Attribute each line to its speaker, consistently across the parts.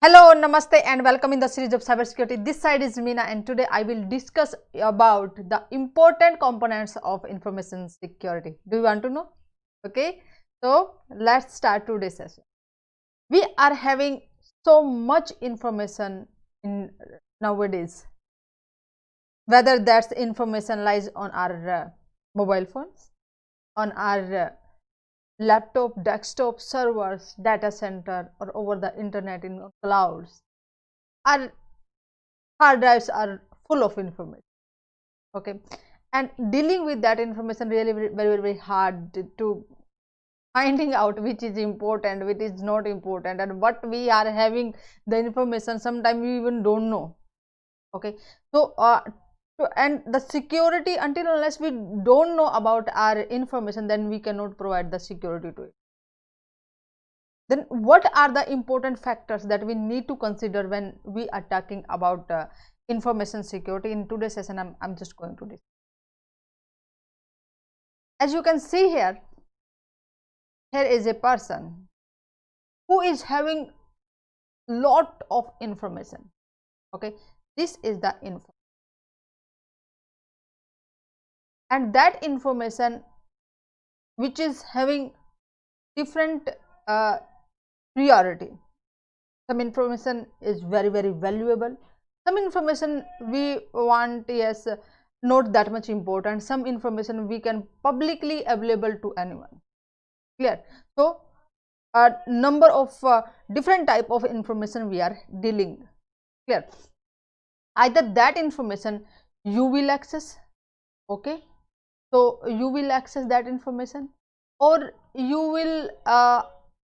Speaker 1: Hello, namaste and welcome in the series of cybersecurity. This side is Meena and today I will discuss about the important components of information security. Do you want to know? Okay, so let's start today's session. We are having so much information in nowadays, whether that's information lies on our mobile phones, on our laptop, desktop, servers, data center, or over the internet in clouds. Our hard drives are full of information. Okay, and dealing with that information really very hard to finding out which is important, which is not important, and what we are having the information. Sometimes we even don't know. Okay, so and the security, until unless we don't know about our information, then we cannot provide the security to it. Then what are the important factors that we need to consider when we are talking about information security? In today's session I'm just going to discuss. As you can see here is a person who is having lot of information. Okay, this is the info, and that information which is having different priority. Some information is very valuable, some information we want, yes, not that much important, some information we can publicly available to anyone. Clear? So a number of different type of information we are dealing. Clear? Either that information you will access, okay, so you will access that information, or you will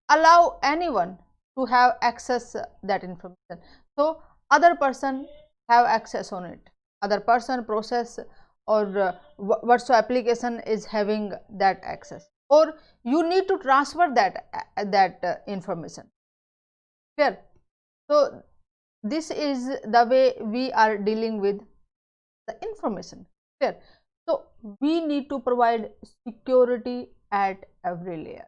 Speaker 1: allow anyone to have access that information, so other person have access on it, other person, process, or whatso application is having that access, or you need to transfer that information. Clear? So this is the way we are dealing with the information. Clear? So we need to provide security at every layer,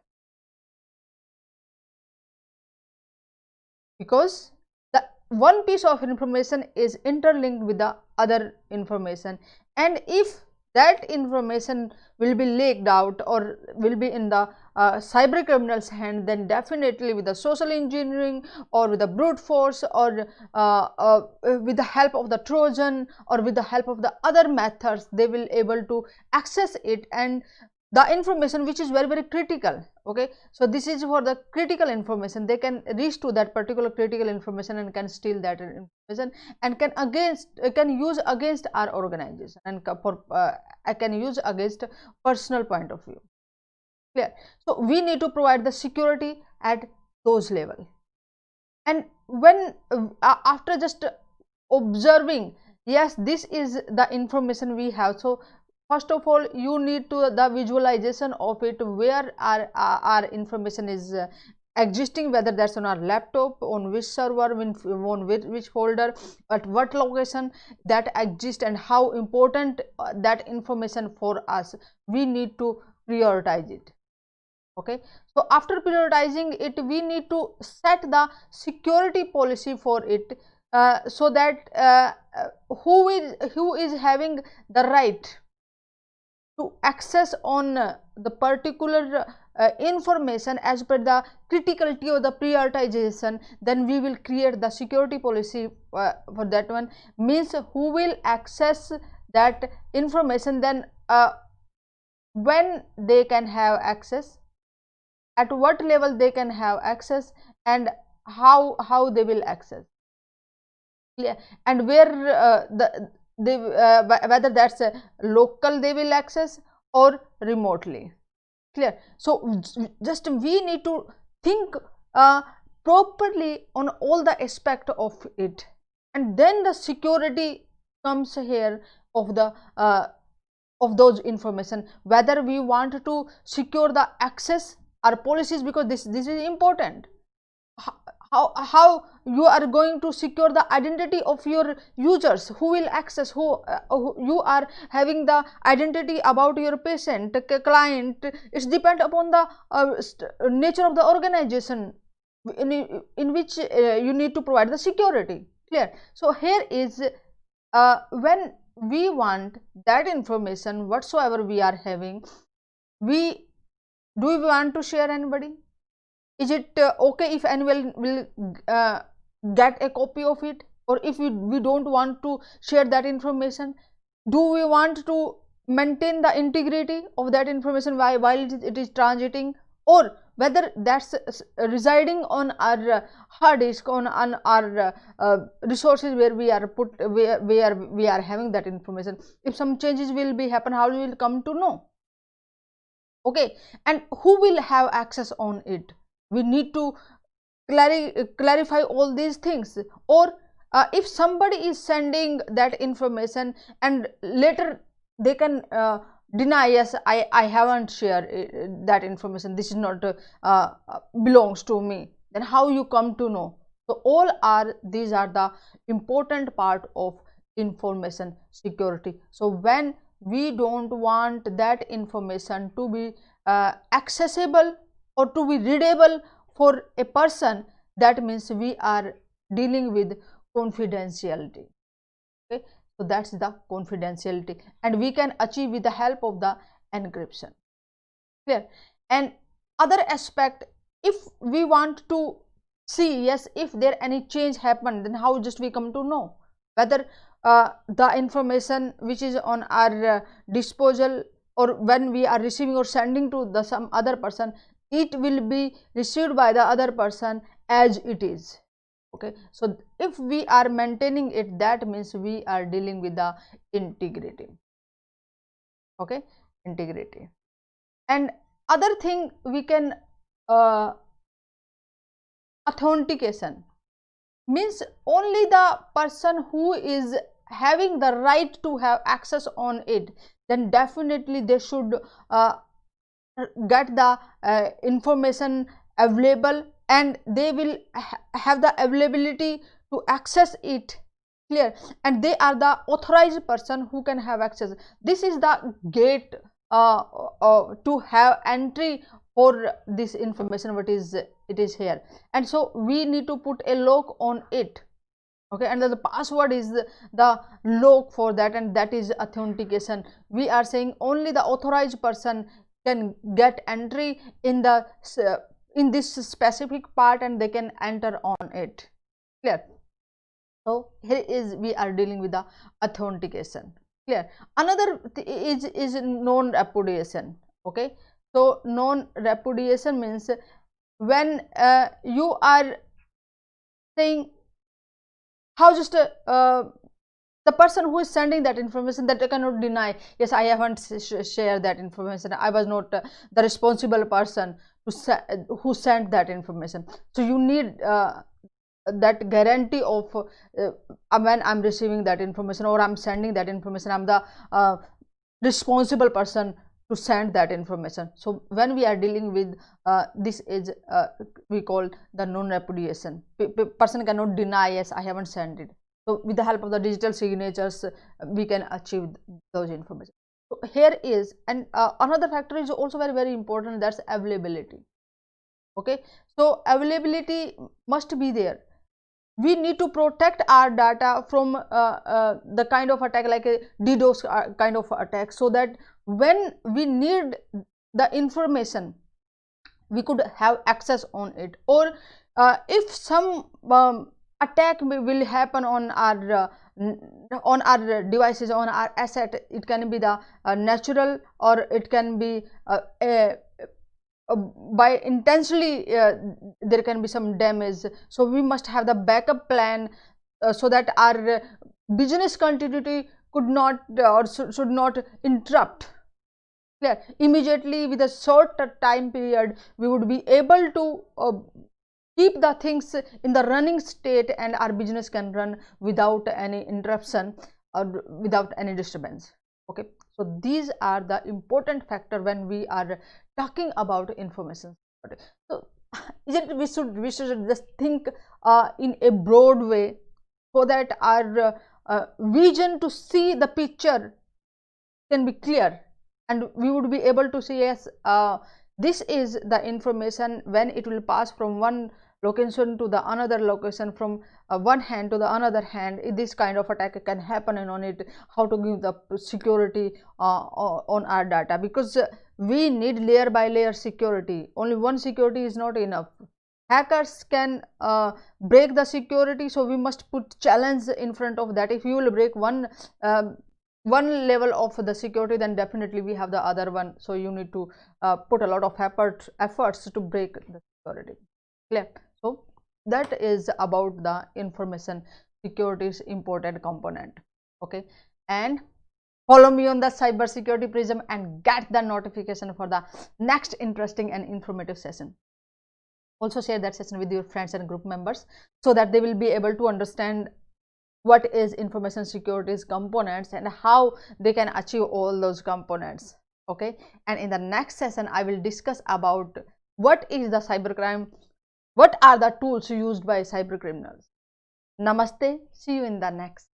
Speaker 1: because the one piece of information is interlinked with the other information, and if that information will be leaked out or will be in the cyber criminals hand, then definitely with the social engineering or with the brute force, or with the help of the Trojan, or with the help of the other methods, they will able to access it, and the information which is very critical. Okay, so this is for the critical information, they can reach to that particular critical information and can steal that information, and can use against our organization, and for I can use against personal point of view. Clear? So we need to provide the security at those level, and when after just observing, yes, this is the information we have, so first of all you need to the visualization of it, where our information is existing, whether that's on our laptop, on which server, on which folder, at what location that exists, and how important that information for us. We need to prioritize it. Okay, so after prioritizing it, we need to set the security policy for it, so that who is having the right to access on the particular information as per the criticality or the prioritization, then we will create the security policy for that one. Means who will access that information, then when they can have access, at what level they can have access, and how they will access. Yeah, and where whether that's local they will access or remotely. Clear? So just we need to think properly on all the aspect of it, and then the security comes here of the of those information, whether we want to secure the access or policies, because this is important. How you are going to secure the identity of your users, who will access, who you are having the identity about your patient, client. It's depend upon the nature of the organization. in which you need to provide the security. Clear? So here is when we want that information whatsoever we are having, we want to share anybody? Is it okay if anyone will get a copy of it, or if we don't want to share that information? Do we want to maintain the integrity of that information while it is transiting, or whether that's residing on our hard disk, on our resources where we are put, where we are having that information? If some changes will be happen, how we will come to know? Okay, and who will have access on it? We need to clarify all these things. Or if somebody is sending that information and later they can deny, yes, I haven't shared that information, this is not belongs to me, then how you come to know? So these are the important part of information security. So when we don't want that information to be accessible or to be readable for a person, that means we are dealing with confidentiality. Okay, so that's the confidentiality, and we can achieve with the help of the encryption. Clear? And other aspect, if we want to see, yes, if there any change happened, then how just we come to know whether the information which is on our disposal, or when we are receiving or sending to the some other person, it will be received by the other person as it is. Okay, so if we are maintaining it, that means we are dealing with the integrity. Okay, integrity. And other thing, we can authentication means only the person who is having the right to have access on it, then definitely they should get the information available, and they will have the availability to access it. Clear? And they are the authorized person who can have access. This is the gate to have entry for this information, what is it is here. And so we need to put a lock on it. Okay, and the password is the lock for that, and that is authentication. We are saying only the authorized person can get entry in the in this specific part, and they can enter on it. Clear? So here is we are dealing with the authentication. Clear? Another is non repudiation. Okay, so non repudiation means when you are saying how just the person who is sending that information, that cannot deny, yes, I haven't shared that information, I was not the responsible person who sent that information. So you need that guarantee of when I'm receiving that information or I'm sending that information, I'm the responsible person to send that information. So when we are dealing with this is we call the non repudiation. Person cannot deny, yes, I haven't sent it. So with the help of the digital signatures, we can achieve those information. So here is, and another factor is also very important, that's availability. Okay, so availability must be there. We need to protect our data from the kind of attack like a DDoS kind of attack, so that when we need the information, we could have access on it. Or if some attack will happen on our devices, on our asset, it can be the natural, or it can be by intentionally there can be some damage. So we must have the backup plan so that our business continuity could not or should not interrupt. Clear? Immediately, with a short time period, we would be able to keep the things in the running state, and our business can run without any interruption or without any disturbance. Okay, so these are the important factor when we are talking about information security. So we should just think in a broad way, so that our vision to see the picture can be clear, and we would be able to see, yes, this is the information when it will pass from one location to the another location, from one hand to the another hand. This kind of attack can happen, and on it how to give the security on our data, because we need layer by layer security. Only one security is not enough. Hackers can break the security, so we must put challenge in front of that. If you will break one level of the security, then definitely we have the other one. So you need to put a lot of efforts to break the security. Clear? So that is about the information security's important component. Okay, and follow me on the cybersecurity prism and get the notification for the next interesting and informative session. Also share that session with your friends and group members, so that they will be able to understand what is information security's components and how they can achieve all those components. Okay, and in the next session I will discuss about what is the cybercrime, what are the tools used by cyber criminals. Namaste, see you in the next.